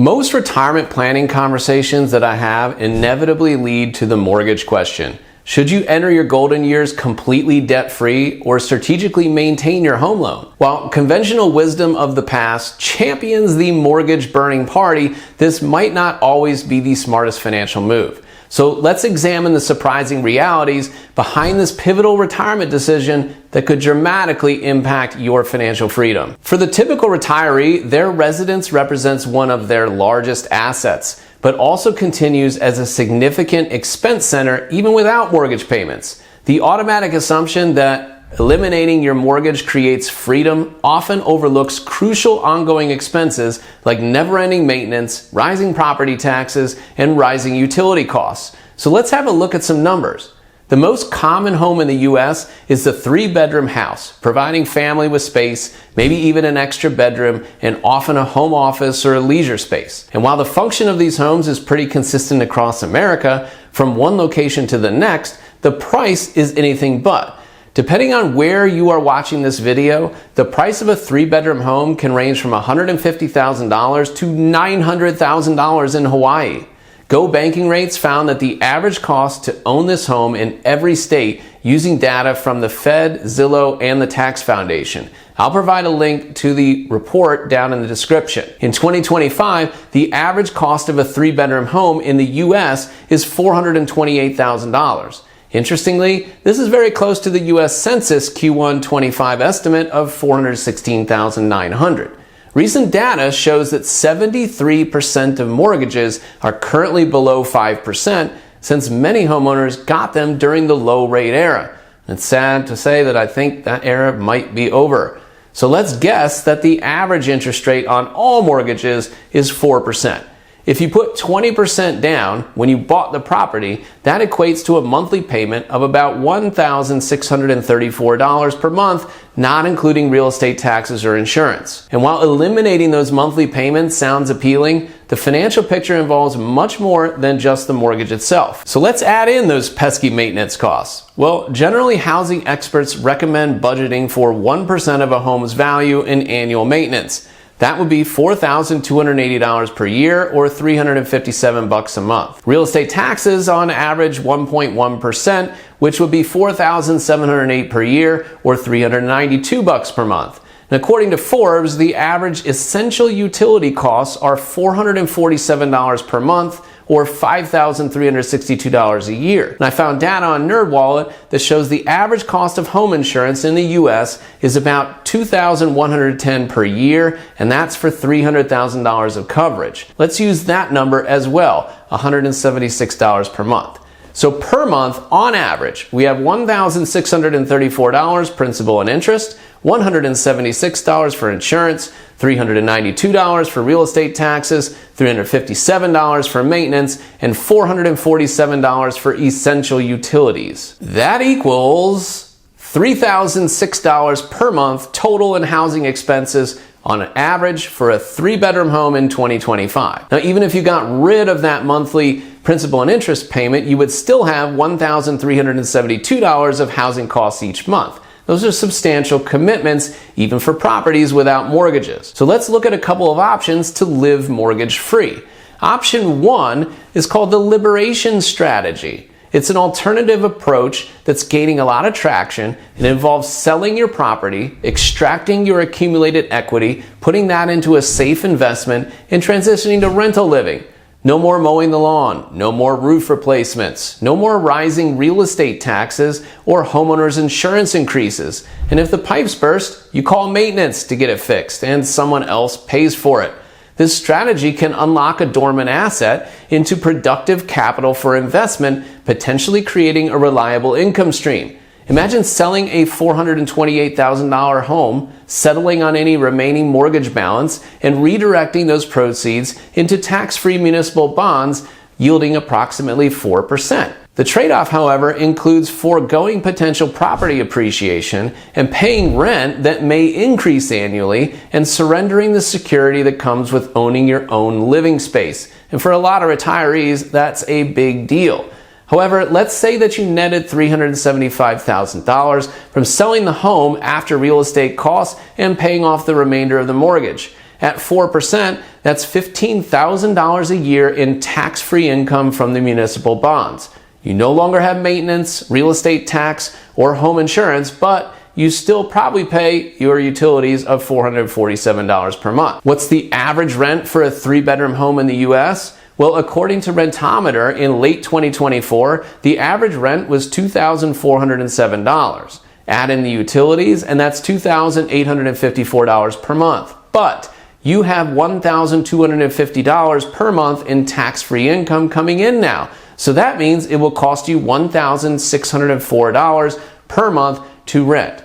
Most retirement planning conversations that I have inevitably lead to the mortgage question. Should you enter your golden years completely debt-free or strategically maintain your home loan? While conventional wisdom of the past champions the mortgage-burning party, this might not always be the smartest financial move. So let's examine the surprising realities behind this pivotal retirement decision that could dramatically impact your financial freedom. For the typical retiree, their residence represents one of their largest assets, but also continues as a significant expense center even without mortgage payments. The automatic assumption that eliminating your mortgage creates freedom often overlooks crucial ongoing expenses like never-ending maintenance, rising property taxes, and rising utility costs. So let's have a look at some numbers. The most common home in the US is the 3-bedroom house, providing family with space, maybe even an extra bedroom, and often a home office or a leisure space. And while the function of these homes is pretty consistent across America, from one location to the next, the price is anything but. Depending on where you are watching this video, the price of a 3-bedroom home can range from $150,000 to $900,000 in Hawaii. Go Banking Rates found that the average cost to own this home in every state using data from the Fed, Zillow, and the Tax Foundation. I'll provide a link to the report down in the description. In 2025, the average cost of a 3-bedroom home in the US is $428,000. Interestingly, this is very close to the US Census Q1 25 estimate of $416,900. Recent data shows that 73% of mortgages are currently below 5%, since many homeowners got them during the low rate era. It's sad to say that I think that era might be over. So let's guess that the average interest rate on all mortgages is 4%. If you put 20% down when you bought the property, that equates to a monthly payment of about $1,634 per month, not including real estate taxes or insurance. And while eliminating those monthly payments sounds appealing, the financial picture involves much more than just the mortgage itself. So let's add in those pesky maintenance costs. Well, generally housing experts recommend budgeting for 1% of a home's value in annual maintenance. That would be $4,280 per year or $357 a month. Real estate taxes on average 1.1%, which would be $4,708 per year or $392 per month. And according to Forbes, the average essential utility costs are $447 per month or $5,362 a year. And I found data on NerdWallet that shows the average cost of home insurance in the US is about $2,110 per year, and that's for $300,000 of coverage. Let's use that number as well, $176 per month. So per month, on average, we have $1,634 principal and interest, $176 for insurance, $392 for real estate taxes, $357 for maintenance, and $447 for essential utilities. That equals $3,006 per month total in housing expenses on average for a 3-bedroom home in 2025. Now, even if you got rid of that monthly principal and interest payment, you would still have $1,372 of housing costs each month. Those are substantial commitments, even for properties without mortgages. So let's look at a couple of options to live mortgage-free. Option 1 is called the liberation strategy. It's an alternative approach that's gaining a lot of traction. It involves selling your property, extracting your accumulated equity, putting that into a safe investment, and transitioning to rental living. No more mowing the lawn, no more roof replacements, no more rising real estate taxes or homeowners insurance increases. And if the pipes burst, you call maintenance to get it fixed and someone else pays for it. This strategy can unlock a dormant asset into productive capital for investment, potentially creating a reliable income stream. Imagine selling a $428,000 home, settling on any remaining mortgage balance, and redirecting those proceeds into tax-free municipal bonds yielding approximately 4%. The trade-off, however, includes foregoing potential property appreciation and paying rent that may increase annually and surrendering the security that comes with owning your own living space. And for a lot of retirees, that's a big deal. However, let's say that you netted $375,000 from selling the home after real estate costs and paying off the remainder of the mortgage. At 4%, that's $15,000 a year in tax-free income from the municipal bonds. You no longer have maintenance, real estate tax, or home insurance, but you still probably pay your utilities of $447 per month. What's the average rent for a 3-bedroom home in the US? Well, according to Rentometer, in late 2024, the average rent was $2,407. Add in the utilities, and that's $2,854 per month. But you have $1,250 per month in tax-free income coming in now. So that means it will cost you $1,604 per month to rent.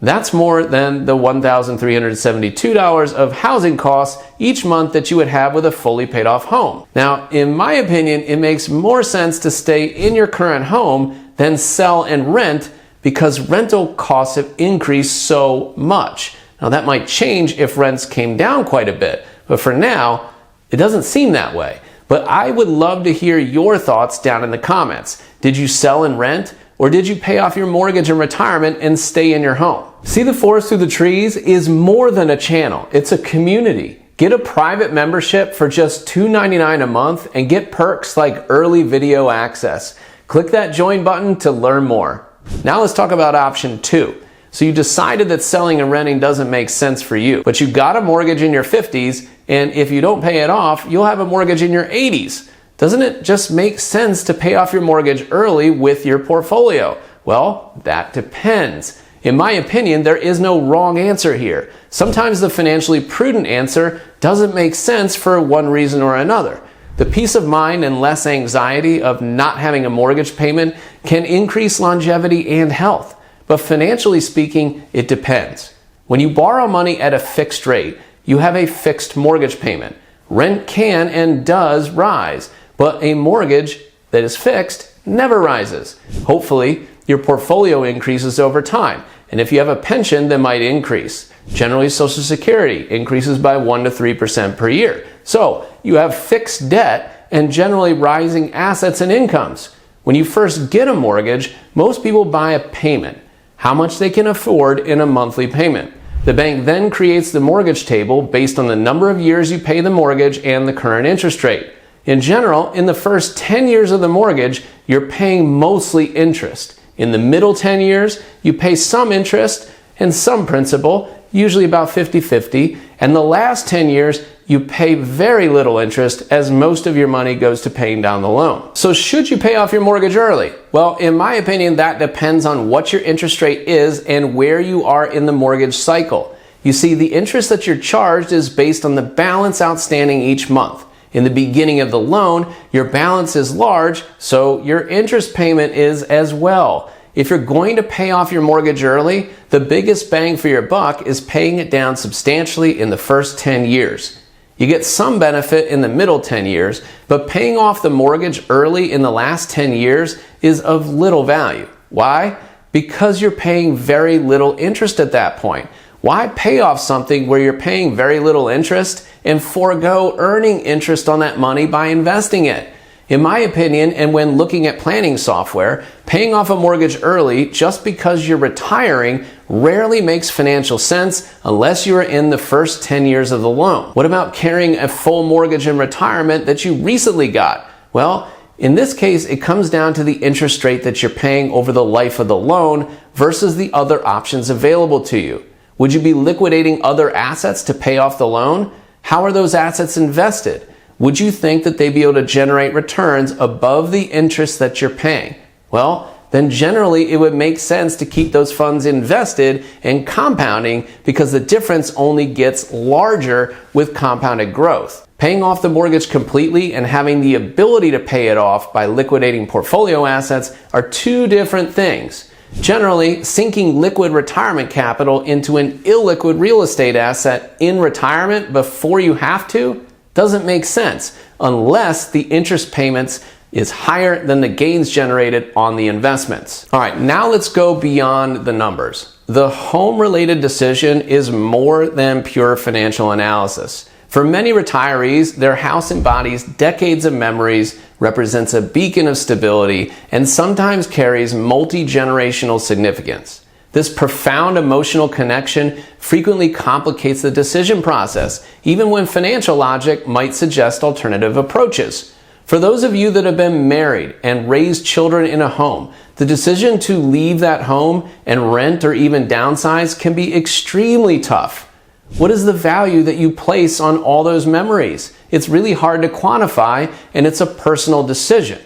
That's more than the $1,372 of housing costs each month that you would have with a fully paid off home. Now, in my opinion, it makes more sense to stay in your current home than sell and rent because rental costs have increased so much. Now, that might change if rents came down quite a bit, but for now, it doesn't seem that way. But I would love to hear your thoughts down in the comments. Did you sell and rent? Or did you pay off your mortgage in retirement and stay in your home? See the Forest Through the Trees is more than a channel. It's a community. Get a private membership for just $2.99 a month and get perks like early video access. Click that join button to learn more. Now let's talk about option 2. So you decided that selling and renting doesn't make sense for you, but you got a mortgage in your 50s, and if you don't pay it off, you'll have a mortgage in your 80s. Doesn't it just make sense to pay off your mortgage early with your portfolio? Well, that depends. In my opinion, there is no wrong answer here. Sometimes the financially prudent answer doesn't make sense for one reason or another. The peace of mind and less anxiety of not having a mortgage payment can increase longevity and health. But financially speaking, it depends. When you borrow money at a fixed rate, you have a fixed mortgage payment. Rent can and does rise, but a mortgage that is fixed never rises. Hopefully, your portfolio increases over time, and if you have a pension, that might increase. Generally, Social Security increases by 1 to 3% per year. So, you have fixed debt and generally rising assets and incomes. When you first get a mortgage, most people buy a payment, how much they can afford in a monthly payment. The bank then creates the mortgage table based on the number of years you pay the mortgage and the current interest rate. In general, in the first 10 years of the mortgage, you're paying mostly interest. In the middle 10 years, you pay some interest and some principal, usually about 50-50, and the last 10 years, you pay very little interest as most of your money goes to paying down the loan. So should you pay off your mortgage early? Well, in my opinion, that depends on what your interest rate is and where you are in the mortgage cycle. You see, the interest that you're charged is based on the balance outstanding each month. In the beginning of the loan, your balance is large, so your interest payment is as well. If you're going to pay off your mortgage early, the biggest bang for your buck is paying it down substantially in the first 10 years. You get some benefit in the middle 10 years, but paying off the mortgage early in the last 10 years is of little value. Why? Because you're paying very little interest at that point. Why pay off something where you're paying very little interest and forego earning interest on that money by investing it? In my opinion, and when looking at planning software, paying off a mortgage early just because you're retiring rarely makes financial sense unless you are in the first 10 years of the loan. What about carrying a full mortgage in retirement that you recently got? Well, in this case, it comes down to the interest rate that you're paying over the life of the loan versus the other options available to you. Would you be liquidating other assets to pay off the loan? How are those assets invested? Would you think that they'd be able to generate returns above the interest that you're paying? Well, then generally it would make sense to keep those funds invested and compounding because the difference only gets larger with compounded growth. Paying off the mortgage completely and having the ability to pay it off by liquidating portfolio assets are two different things. Generally, sinking liquid retirement capital into an illiquid real estate asset in retirement before you have to doesn't make sense unless the interest payments is higher than the gains generated on the investments. All right, now let's go beyond the numbers. The home-related decision is more than pure financial analysis. For many retirees, their house embodies decades of memories, represents a beacon of stability, and sometimes carries multi-generational significance. This profound emotional connection frequently complicates the decision process, even when financial logic might suggest alternative approaches. For those of you that have been married and raised children in a home, the decision to leave that home and rent or even downsize can be extremely tough. What is the value that you place on all those memories? It's really hard to quantify, and it's a personal decision.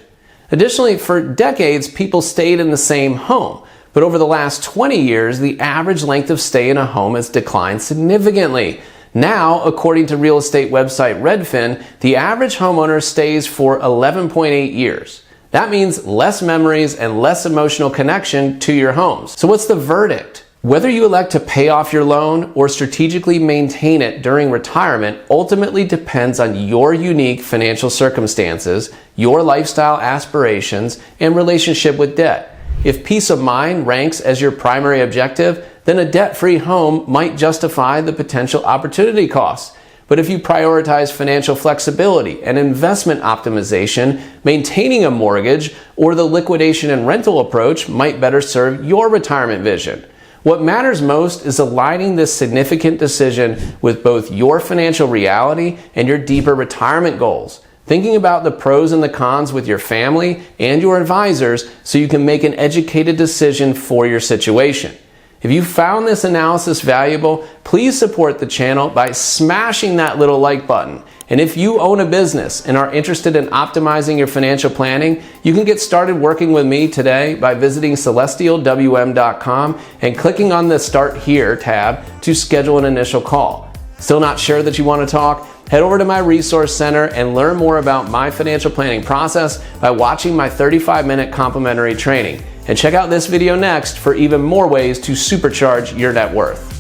Additionally, for decades, people stayed in the same home. But over the last 20 years, the average length of stay in a home has declined significantly. Now, according to real estate website Redfin, the average homeowner stays for 11.8 years. That means less memories and less emotional connection to your homes. So what's the verdict? Whether you elect to pay off your loan or strategically maintain it during retirement ultimately depends on your unique financial circumstances, your lifestyle aspirations, and relationship with debt. If peace of mind ranks as your primary objective, then a debt-free home might justify the potential opportunity costs. But if you prioritize financial flexibility and investment optimization, maintaining a mortgage or the liquidation and rental approach might better serve your retirement vision. What matters most is aligning this significant decision with both your financial reality and your deeper retirement goals. Thinking about the pros and the cons with your family and your advisors so you can make an educated decision for your situation. If you found this analysis valuable, please support the channel by smashing that little like button. And if you own a business and are interested in optimizing your financial planning, you can get started working with me today by visiting celestialwm.com and clicking on the Start Here tab to schedule an initial call. Still not sure that you want to talk? Head over to my resource center and learn more about my financial planning process by watching my 35-minute complimentary training. And check out this video next for even more ways to supercharge your net worth.